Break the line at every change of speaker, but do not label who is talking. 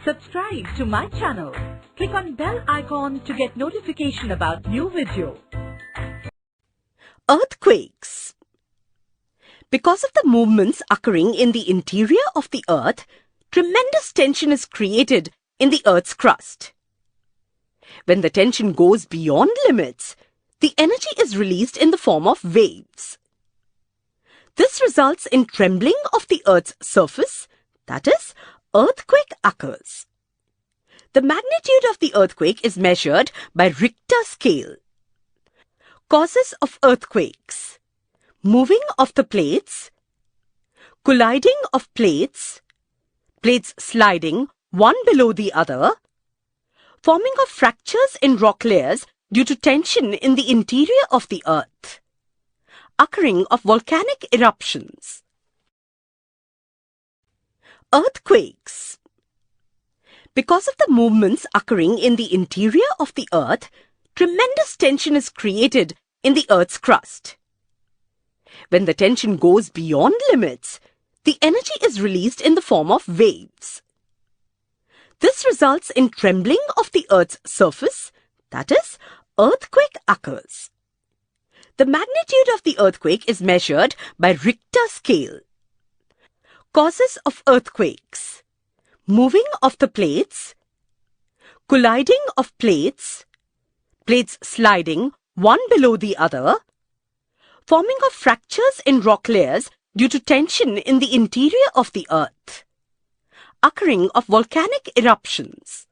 Subscribe to my channel. Click on bell icon to get notification about new video.
Earthquakes. Because of the movements occurring in the interior of the Earth, tremendous tension is created in the Earth's crust. When the tension goes beyond limits, the energy is released in the form of waves. This results in trembling of the Earth's surface, that is, earthquake occurs. The magnitude of the earthquake is measured by Richter scale. Causes of earthquakes: moving of the plates, colliding of plates, plates sliding one below the other, forming of fractures in rock layers due to tension in the interior of the Earth, occurring of volcanic eruptions. Earthquakes. Because of the movements occurring in the interior of the Earth, tremendous tension is created in the Earth's crust. When the tension goes beyond limits, the energy is released in the form of waves. This results in trembling of the Earth's surface, that is, earthquake occurs. The magnitude of the earthquake is measured by Richter scale. Causes of earthquakes: moving of the plates, colliding of plates, plates sliding one below the other, forming of fractures in rock layers due to tension in the interior of the Earth, occurring of volcanic eruptions.